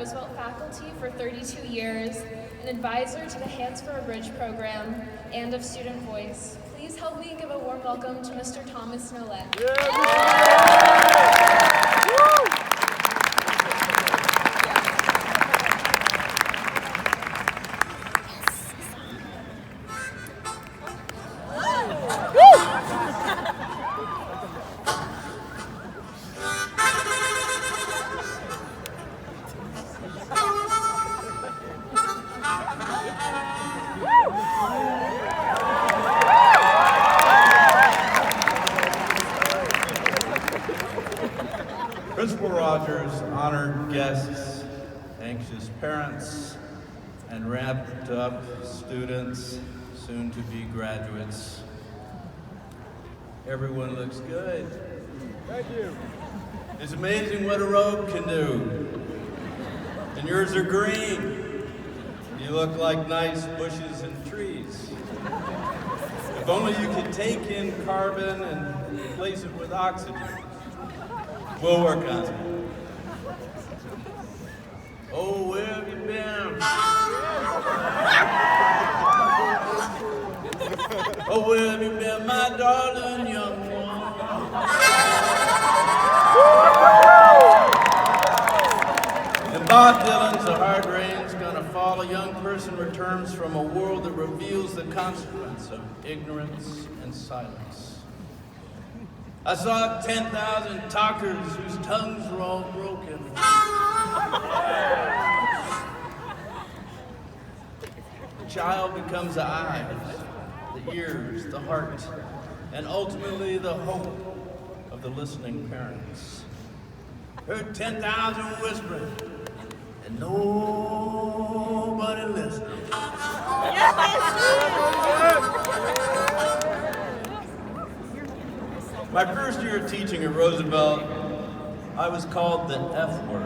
Roosevelt faculty for 32 years, an advisor to the Hands for a Bridge program, and of Student Voice. Please help me give a warm welcome to Mr. Thomas Nolet. Principal Rogers, honored guests, anxious parents, and wrapped up students, soon to be graduates. Everyone looks good. Thank you. It's amazing what a robe can do. And yours are green. You look like nice bushes and trees. If only you could take in carbon and replace it with oxygen. We'll work on it. Oh, where have you been? Oh, where have you been, my darling young one? In Bob Dylan's The Hard Rain's Gonna Fall, a young person returns from a world that reveals the consequence of ignorance and silence. I saw 10,000 talkers whose tongues were all broken. The child becomes the eyes, the ears, the heart, and ultimately the hope of the listening parents. Heard 10,000 whispering, and nobody listened. My first year of teaching at Roosevelt, I was called the F word.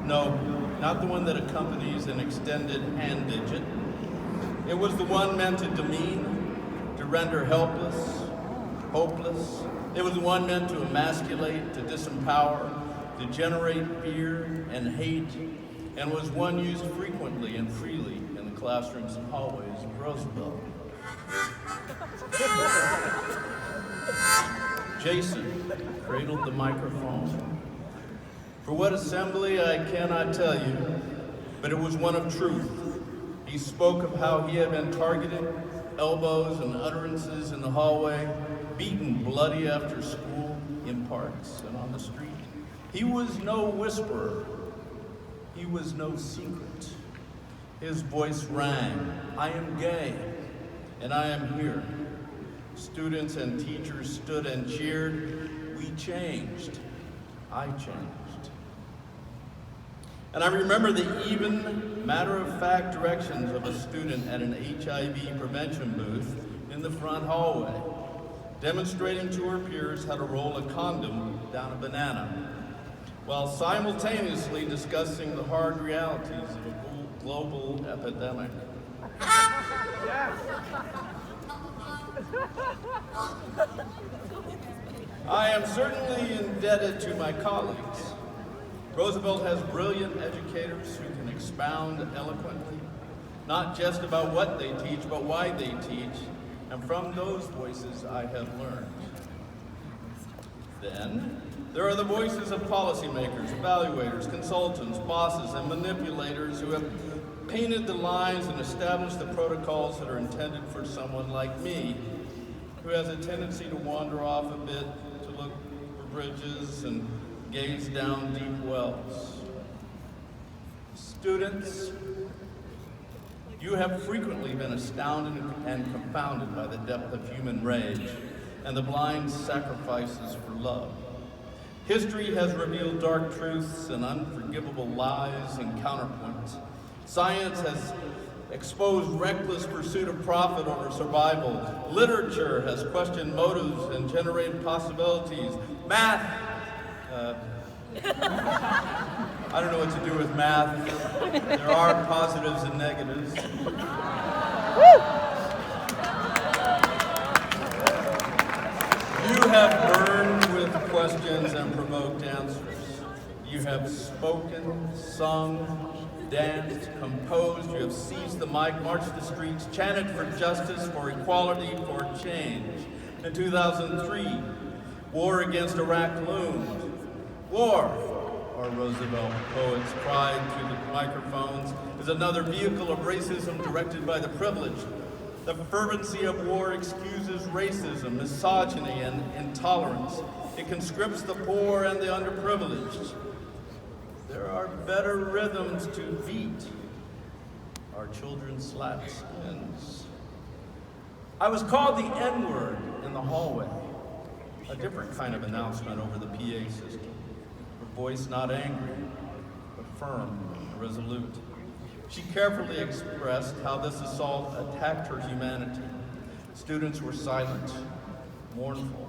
No, not the one that accompanies an extended hand digit. It was the one meant to demean, to render helpless, hopeless. It was the one meant to emasculate, to disempower, to generate fear and hate, and was one used frequently and freely in the classrooms and hallways of Roosevelt. Jason cradled the microphone. For what assembly, I cannot tell you, but it was one of truth. He spoke of how he had been targeted, elbows and utterances in the hallway, beaten bloody after school, in parks and on the street. He was no whisperer. He was no secret. His voice rang, I am gay, and I am here. Students and teachers stood and cheered. We changed. I changed. And I remember the even, matter-of-fact directions of a student at an HIV prevention booth in the front hallway, demonstrating to her peers how to roll a condom down a banana, while simultaneously discussing the hard realities of a global epidemic. I am certainly indebted to my colleagues. Roosevelt has brilliant educators who can expound eloquently, not just about what they teach, but why they teach, and from those voices I have learned. Then, there are the voices of policymakers, evaluators, consultants, bosses, and manipulators who have painted the lines and established the protocols that are intended for someone like me, who has a tendency to wander off a bit, to look for bridges and gaze down deep wells. Students, you have frequently been astounded and confounded by the depth of human rage and the blind sacrifices for love. History has revealed dark truths and unforgivable lies and counterpoints. Science has exposed reckless pursuit of profit over survival. Literature has questioned motives and generated possibilities. Math, I don't know what to do with math. There are positives and negatives. You have burned with questions and provoked answers. You have spoken, sung, danced, composed. You have seized the mic, marched the streets, chanted for justice, for equality, for change. In 2003, war against Iraq loomed. War, our Roosevelt poets cried through the microphones, is another vehicle of racism directed by the privileged. The fervency of war excuses racism, misogyny, and intolerance. It conscripts the poor and the underprivileged. There are better rhythms to beat. Our children slap skins. I was called the N-word in the hallway. A different kind of announcement over the PA system. Her voice not angry, but firm and resolute. She carefully expressed how this assault attacked her humanity. Students were silent, mournful.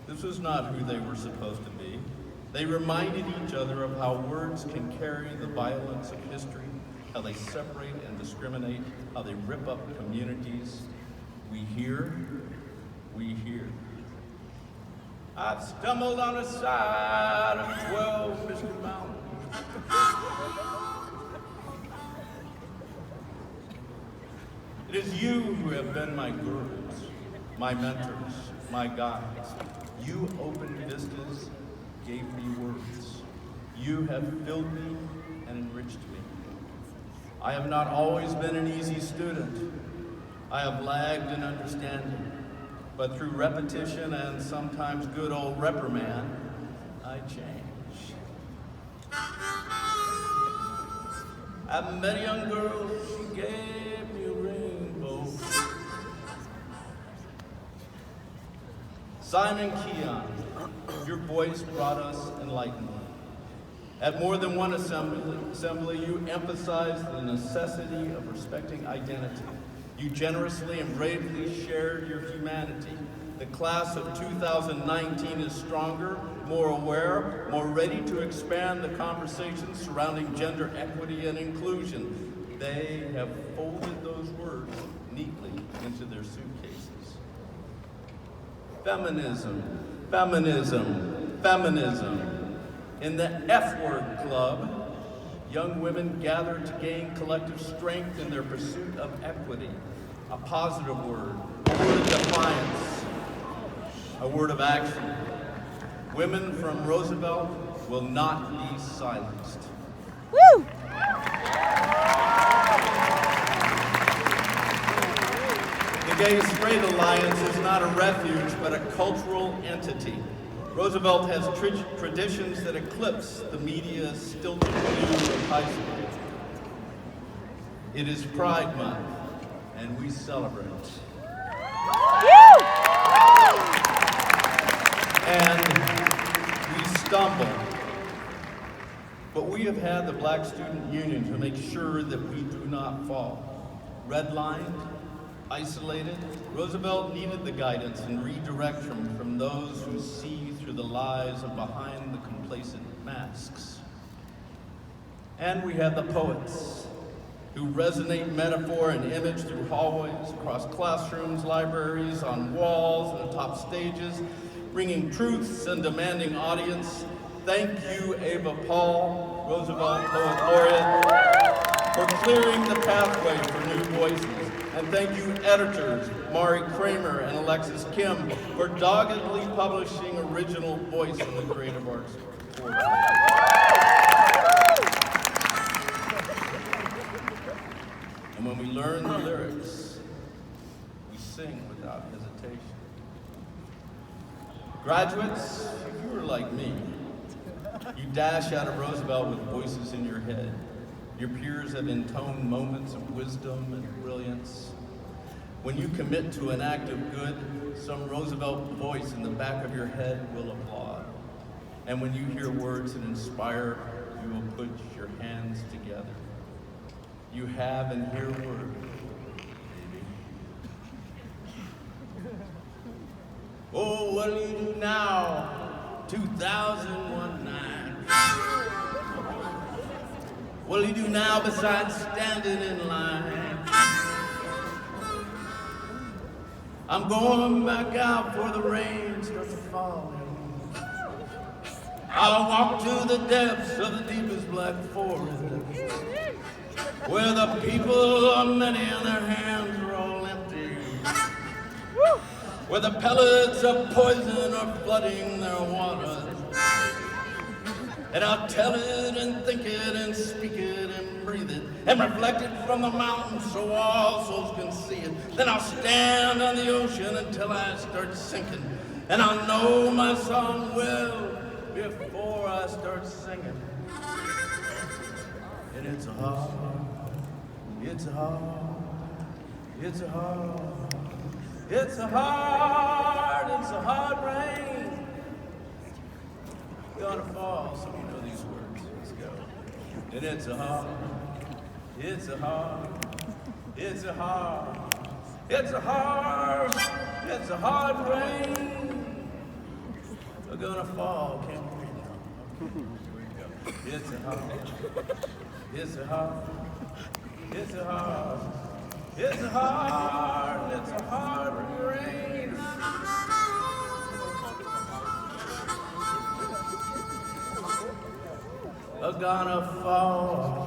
This was not who they were supposed to be. They reminded each other of how words can carry the violence of history, how they separate and discriminate, how they rip up communities. We hear. I've stumbled on the side of 12 Michigan mountains. It is you who have been my gurus, my mentors, my guides. You opened vistas, gave me words. You have filled me and enriched me. I have not always been an easy student. I have lagged in understanding, but through repetition and sometimes good old reprimand, I change. I met a young girl, she gave me a rainbow. Simon Keon, your voice brought us enlightenment. At more than one assembly, you emphasized the necessity of respecting identity. You generously and bravely shared your humanity. The class of 2019 is stronger, more aware, more ready to expand the conversation surrounding gender equity and inclusion. They have folded those words neatly into their suitcases. Feminism, feminism, feminism. In the F-word club, young women gather to gain collective strength in their pursuit of equity. A positive word, a word of defiance, a word of action. Women from Roosevelt will not be silenced. Woo! The Gay-Straight Alliance is not a refuge, but a cultural entity. Roosevelt has traditions that eclipse the media's stilted view of high school. It is Pride Month, and we celebrate. And we stumble. But we have had the Black Student Union to make sure that we do not fall. Redlined, isolated, Roosevelt needed the guidance and redirection from those who see through the lies of behind the complacent masks. And we have the poets who resonate metaphor and image through hallways, across classrooms, libraries, on walls, and atop stages, bringing truths and demanding audience. Thank you, Ava Paul, Roosevelt Poet Laureate, for clearing the pathway for new voices. And thank you, editors, Mari Kramer and Alexis Kim, for doggedly publishing original voice in the Creative Arts Portal. And when we learn the lyrics, we sing without hesitation. Graduates, if you were like me, you dash out of Roosevelt with voices in your head. Your peers have intoned moments of wisdom and brilliance. When you commit to an act of good, some Roosevelt voice in the back of your head will applaud. And when you hear words that inspire, you will put your hands together. You have and hear word. Oh, what'll you do now? 2001 night. What'll you do now besides standing in line? I'm going back out before the rain starts falling. I'll walk to the depths of the deepest black forest, where the people are many and their hands are all empty, where the pellets of poison are flooding their waters. And I'll tell it and think it and speak it and breathe it and reflect it from the mountains so all souls can see it. Then I'll stand on the ocean until I start sinking, and I'll know my song well before I start singing. And it's hard, it's hard, it's hard, it's a hard, it's a hard rain. Gonna fall, so you know these words. Let's go. And it's a hard, it's a hard, it's a hard, it's a hard, it's a hard rain. We're gonna fall, can't breathe now. Here we go. It's a hard, it's a hard, it's a hard, it's a hard, it's a hard rain. Are gonna fall.